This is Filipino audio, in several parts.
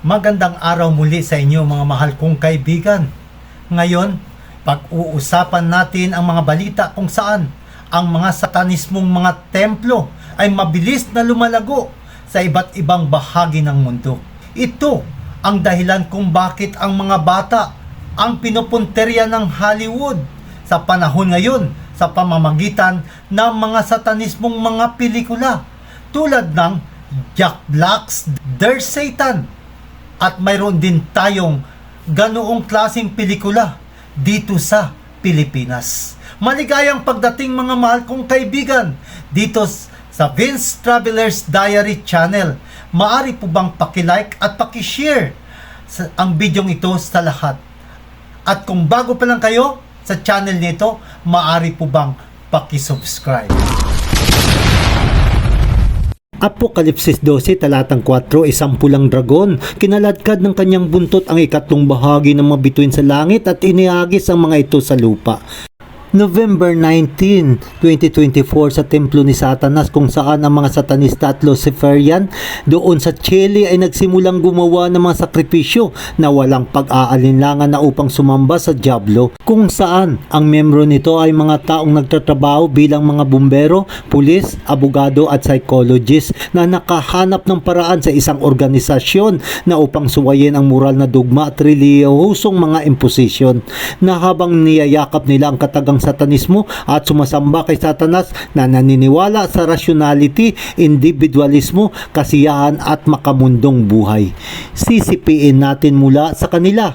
Magandang araw muli sa inyo mga mahal kong kaibigan. Ngayon, pag-uusapan natin ang mga balita kung saan ang mga satanismong mga templo ay mabilis na lumalago sa iba't ibang bahagi ng mundo. Ito ang dahilan kung bakit ang mga bata ang pinupunterya ng Hollywood sa panahon ngayon sa pamamagitan ng mga satanismong mga pelikula tulad ng Jack Black's There's Satan. At mayroon din tayong ganoong klaseng pelikula dito sa Pilipinas. Maligayang pagdating mga mahal kong kaibigan dito sa Vince Traveler's Diary Channel. Maari po bang pakilike at pakishare ang bidyong ito sa lahat? At kung bago pa lang kayo sa channel nito, maari po bang pakisubscribe? Apokalipsis 12, talatang 4, isang pulang dragon. Kinaladkad ng kanyang buntot ang ikatlong bahagi ng mga bituin sa langit at iniagis ang mga ito sa lupa. November 19, 2024 sa templo ni Satanas kung saan ang mga satanista at Luciferian doon sa Chile ay nagsimulang gumawa ng mga sakripisyo na walang pag-aalinlangan na upang sumamba sa Diablo, kung saan ang membro nito ay mga taong nagtatrabaho bilang mga bumbero, pulis, abogado at psychologist na nakahanap ng paraan sa isang organisasyon na upang suwayin ang moral na dogma at relihiyosong mga imposisyon, na habang niyayakap nila ang katagang satanismo at sumasamba kay Satanas na naniniwala sa rationality, individualismo, kasiyahan at makamundong buhay. Sisipiin natin mula sa kanila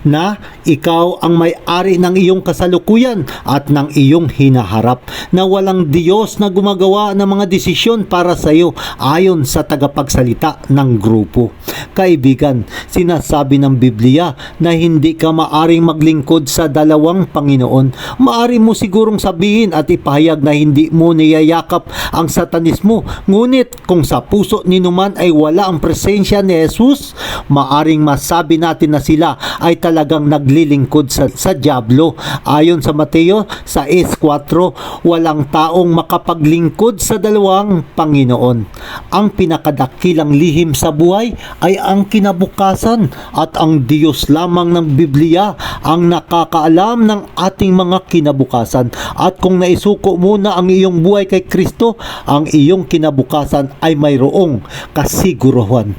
na ikaw ang may-ari ng iyong kasalukuyan at ng iyong hinaharap, na walang Diyos na gumagawa ng mga desisyon para sa iyo ayon sa tagapagsalita ng grupo. Kaibigan, sinasabi ng Biblia na hindi ka maaring maglingkod sa dalawang Panginoon. Maari mo sigurong sabihin at ipahayag na hindi mo niyayakap ang satanismo, ngunit kung sa puso ninuman ay wala ang presensya ni Jesus, maaring masabi natin na sila ay talagang naglilingkod sa Diablo. Ayon sa Mateo 6:4, walang taong makapaglingkod sa dalawang Panginoon. Ang pinakadakilang lihim sa buhay ay ang kinabukasan at ang Diyos lamang ng Biblia ang nakakaalam ng ating mga kinabukasan. At kung naisuko mo na ang iyong buhay kay Kristo, ang iyong kinabukasan ay mayroong kasiguruhan.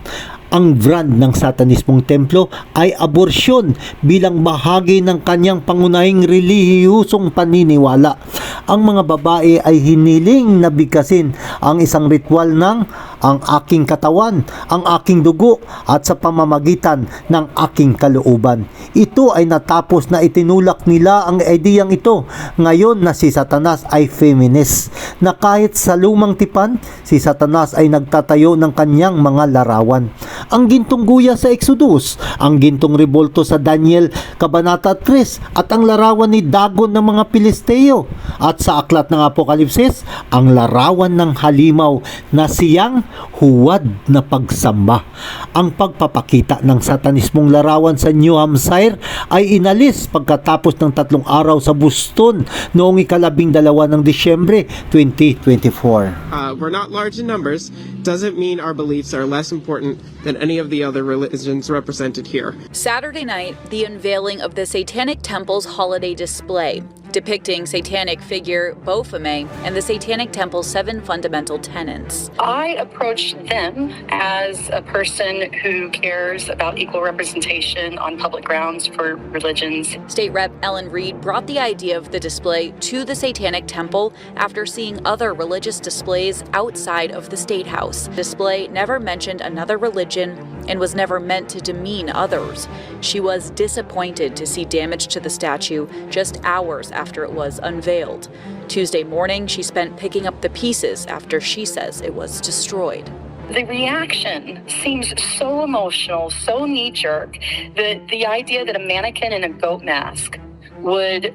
Ang brand ng satanismong templo ay abortion bilang bahagi ng kanyang pangunahing relihiyosong paniniwala. Ang mga babae ay hiniling na bigkasin ang isang ritual ng ang aking katawan, ang aking dugo at sa pamamagitan ng aking kalooban. Ito ay natapos na itinulak nila ang ideyang ito ngayon na si Satanas ay feminist, na kahit sa lumang tipan, si Satanas ay nagtatayo ng kanyang mga larawan. Ang gintong guya sa Exodus, ang gintong rebolto sa Daniel Kabanata 3 at ang larawan ni Dagon ng mga Pilisteo, at sa aklat ng Apokalipsis, ang larawan ng halimaw na siyang huwad na pagsamba. Ang pagpapakita ng satanismong larawan sa New Hampshire ay inalis pagkatapos ng 3 araw sa Boston noong 12 ng Disyembre 2024. We're not large in numbers, doesn't mean our beliefs are less important than any of the other religions represented here. Saturday night, the unveiling of the Satanic Temple's holiday display, depicting satanic figure Baphomet and the Satanic Temple's 7 fundamental tenets. I approached them as a person who cares about equal representation on public grounds for religions. State Rep Ellen Reed brought the idea of the display to the Satanic Temple after seeing other religious displays outside of the State House. The display never mentioned another religion and was never meant to demean others. She was disappointed to see damage to the statue just hours after it was unveiled. Tuesday morning, she spent picking up the pieces after she says it was destroyed. The reaction seems so emotional, so knee-jerk, that the idea that a mannequin in a goat mask would,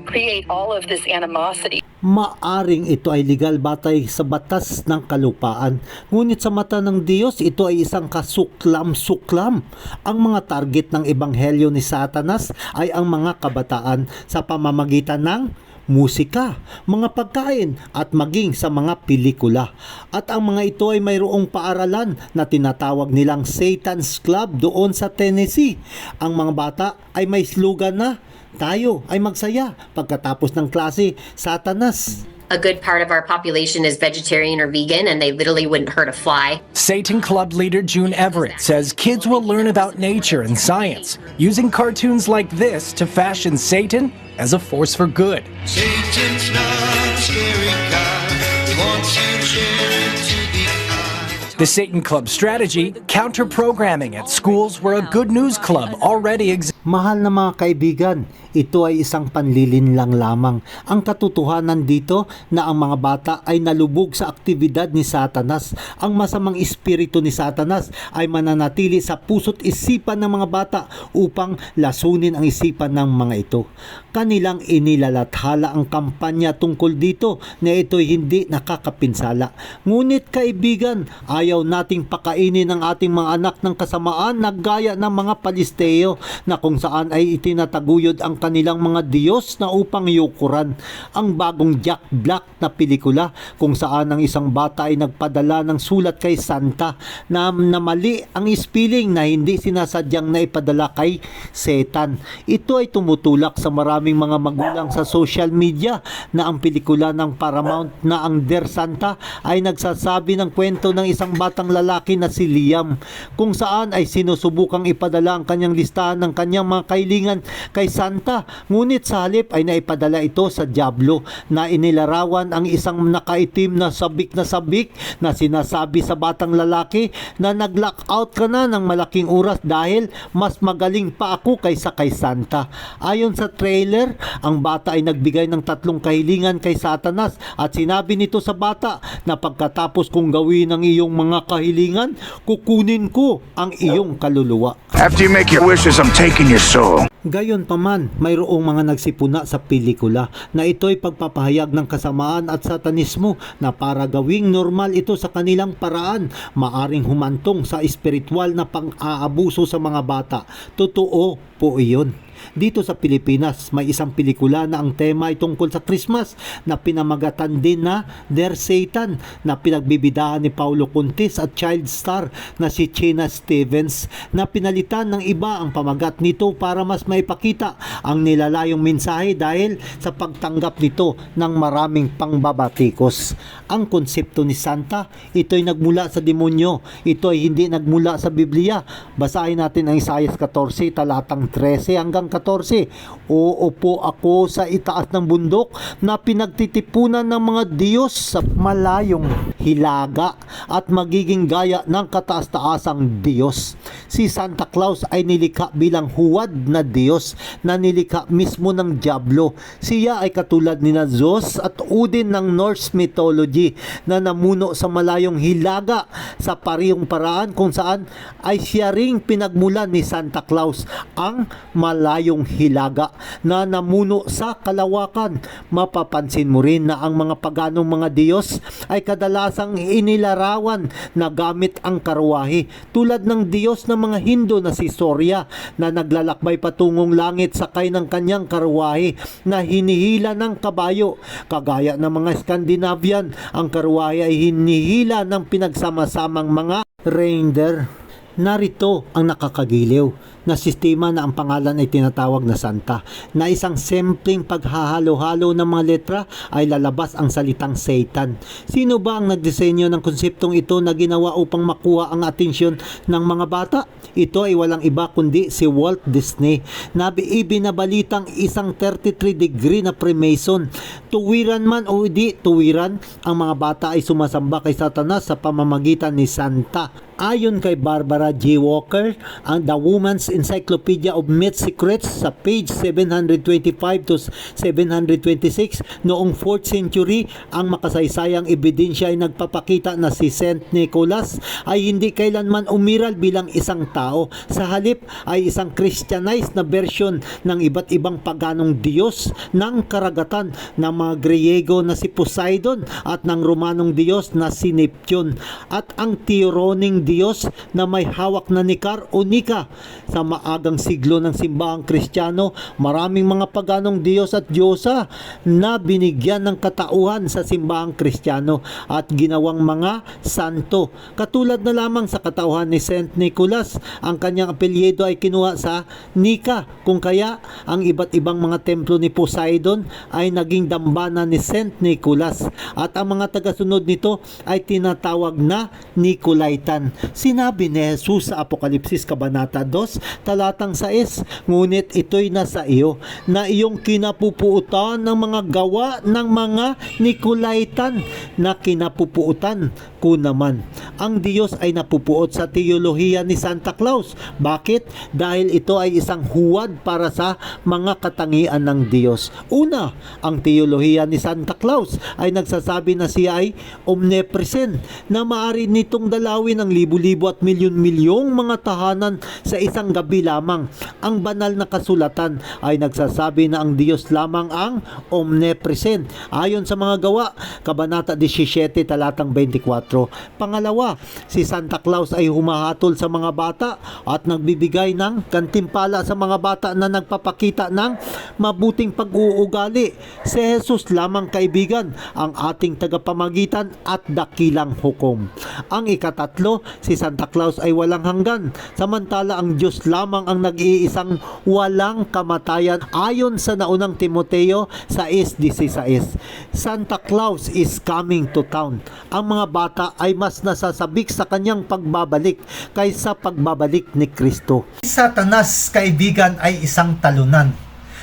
create all of this animosity. Maaring ito ay legal batay sa batas ng kalupaan, ngunit sa mata ng Diyos ito ay isang kasuklam-suklam. Ang mga target ng ebanghelyo ni Satanas ay ang mga kabataan sa pamamagitan ng musika, mga pagkain at maging sa mga pelikula. At ang mga ito ay mayroong paaralan na tinatawag nilang Satan's Club doon sa Tennessee. Ang mga bata ay may slogan na, tayo ay magsaya pagkatapos ng klase, Satanas. A good part of our population is vegetarian or vegan, and they literally wouldn't hurt a fly. Satan Club leader June Everett says kids will learn about nature and science, using cartoons like this to fashion Satan as a force for good. Satan's not a scary guy. He wants you to share into the eye. The Satan Club strategy, counter-programming at schools where a good news club already exists. Mahal na mga kaibigan, ito ay isang panlilinlang lamang. Ang katotohanan dito na ang mga bata ay nalubog sa aktibidad ni Satanas. Ang masamang espiritu ni Satanas ay mananatili sa puso't isipan ng mga bata upang lasunin ang isipan ng mga ito. Kanilang inilalathala ang kampanya tungkol dito na ito'y hindi nakakapinsala. Ngunit kaibigan, ayaw nating pakainin ang ating mga anak ng kasamaan na gaya ng mga Palisteo na kung saan ay itinataguyod ang kanilang mga Diyos na upang yukuran. Ang bagong Jack Black na pelikula kung saan ang isang bata ay nagpadala ng sulat kay Santa na mali ang spelling na hindi sinasadyang naipadala kay Satan. Ito ay tumutulak sa maraming mga magulang sa social media na ang pelikula ng Paramount na ang Dear Santa ay nagsasabi ng kwento ng isang batang lalaki na si Liam kung saan ay sinusubukang ipadala ang kanyang listahan ng kanyang mga kahilingan kay Santa, ngunit sa halip ay naipadala ito sa Diablo na inilarawan ang isang nakaitim na sabik na sinasabi sa batang lalaki na nag-lockout ka na ng malaking oras dahil mas magaling pa ako kaysa kay Santa. Ayon sa trailer, ang bata ay nagbigay ng 3 kahilingan kay Satanas at sinabi nito sa bata na pagkatapos kong gawin ang iyong mga kahilingan, kukunin ko ang iyong kaluluwa. After you make your wishes, I'm taking your soul. Gayon paman, mayroong mga nagsipuna sa pelikula na ito'y pagpapahayag ng kasamaan at satanismo na para gawing normal ito sa kanilang paraan, maaring humantong sa espiritual na pang-aabuso sa mga bata. Totoo po iyon. Dito sa Pilipinas, may isang pelikula na ang tema ay tungkol sa Christmas na pinamagatan din na Dear Satan na pinagbibidahan ni Paulo Contis at child star na si Chena Stevens na pinalitan ng iba ang pamagat nito para mas maipakita ang nilalayong mensahe dahil sa pagtanggap nito ng maraming pangbabatikos. Ang konsepto ni Santa, ito'y nagmula sa demonyo. Ito ay hindi nagmula sa Biblia. Basahin natin ang Isaiah 14 talatang 13 hanggang 14. Uupo ako sa itaas ng bundok na pinagtitipunan ng mga Diyos sa malayong hilaga at magiging gaya ng kataas-taasang Diyos. Si Santa Claus ay nilikha bilang huwad na Diyos na nilikha mismo ng Diablo. Siya ay katulad ni Zeus at Odin ng Norse mythology na namuno sa malayong hilaga sa parehong paraan kung saan ay siya ring pinagmulan ni Santa Claus, ang malayong hilaga na namuno sa kalawakan. Mapapansin mo rin na ang mga paganong mga Diyos ay kadalasang inilarawan na gamit ang karwahe tulad ng Diyos ng mga Hindu na si Surya na naglalakbay patungong langit sakay ng kanyang karwahe na hinihila ng kabayo. Kagaya ng mga Scandinavian, ang karwahe ay hinihila ng pinagsama-samang mga reindeer. Narito ang nakakagiliw na sistema na ang pangalan ay tinatawag na Santa, na isang simpleng paghahalo-halo ng mga letra ay lalabas ang salitang Satan. Sino ba ang nagdisenyo ng konseptong ito na ginawa upang makuha ang atensyon ng mga bata? Ito ay walang iba kundi si Walt Disney na ibinabalitang isang 33-degree na Freemason. Tuwiran man o di tuwiran, ang mga bata ay sumasamba kay Satanas sa pamamagitan ni Santa. Ayon kay Barbara G. Walker, ang The Woman's Encyclopedia of Myth Secrets sa page 725 to 726, noong 4th century, ang makasaysayang ebidensya ay nagpapakita na si Saint Nicholas ay hindi kailanman umiral bilang isang tao. Sa halip ay isang Christianized na version ng iba't ibang paganong Diyos ng karagatan ng mga Griego na si Poseidon at ng Romanong Diyos na si Neptune. At ang Tironic Diyos na may hawak na nikar o nika. Sa maagang siglo ng simbahang Kristiyano, maraming mga paganong Diyos at Diyosa na binigyan ng katauhan sa simbahang Kristiyano at ginawang mga santo. Katulad na lamang sa katauhan ni Saint Nicholas, ang kanyang apelyido ay kinuha sa Nika, kung kaya ang iba't ibang mga templo ni Poseidon ay naging dambana ni Saint Nicholas at ang mga tagasunod nito ay tinatawag na Nicolaitan. Sinabi ni Jesus sa Apokalipsis Kabanata 2, talatang 6, ngunit ito'y nasa iyo na iyong kinapupuutan ng mga gawa ng mga Nicolaitan na kinapupuutan ko naman. Ang Diyos ay napupuot sa teolohiya ni Santa Claus. Bakit? Dahil ito ay isang huwad para sa mga katangian ng Diyos. Una, ang teolohiya ni Santa Claus ay nagsasabi na siya ay omnipresent, na maaari nitong dalawin ang libu-libo at milyon-milyong mga tahanan sa isang gabi lamang. Ang banal na kasulatan ay nagsasabi na ang Diyos lamang ang omnipresent. Ayon sa mga gawa, Kabanata 17, talatang 24. Pangalawa, si Santa Claus ay humahatol sa mga bata at nagbibigay ng gantimpala sa mga bata na nagpapakita ng mabuting pag-uugali. Si Jesus lamang, kaibigan, ang ating tagapamagitan at dakilang hukom. Ang ikatatlo, si Santa Claus ay walang hanggan, samantala ang Diyos lamang ang nag-iisang walang kamatayan ayon sa naunang Timoteo 6:16. Santa Claus is coming to town. Ang mga bata ay mas nasasabik sa kanyang pagbabalik kaysa pagbabalik ni Kristo. Satanas, kaibigan, ay isang talunan.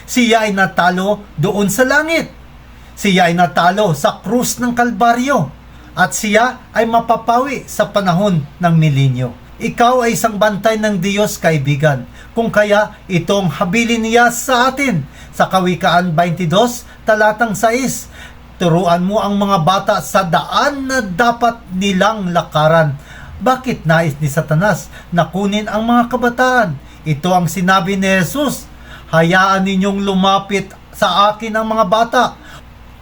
Siya ay natalo doon sa langit. Siya ay natalo sa krus ng Kalbaryo at siya ay mapapawi sa panahon ng milenyo. Ikaw ay isang bantay ng Diyos, kaibigan, kung kaya itong habilin niya sa atin. Sa Kawikaan 22, talatang 6, turuan mo ang mga bata sa daan na dapat nilang lakaran. Bakit nais ni Satanas na kunin ang mga kabataan? Ito ang sinabi ni Jesus, hayaan ninyong lumapit sa akin ang mga bata.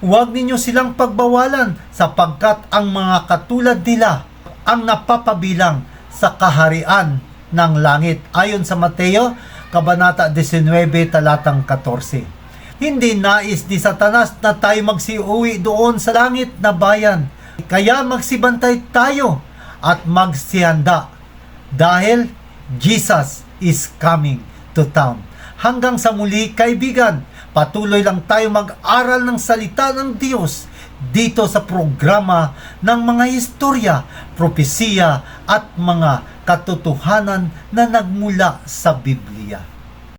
Huwag ninyo silang pagbawalan sapagkat ang mga katulad nila ang napapabilang sa kaharian ng langit. Ayon sa Mateo, Kabanata 19, talatang 14. Hindi nais ni Satanas na tayo magsiuwi doon sa langit na bayan. Kaya magsibantay tayo at magsihanda dahil Jesus is coming to town. Hanggang sa muli, kaibigan, patuloy lang tayo mag-aral ng salita ng Diyos dito sa programa ng mga istorya, propesiya at mga katotohanan na nagmula sa Biblia.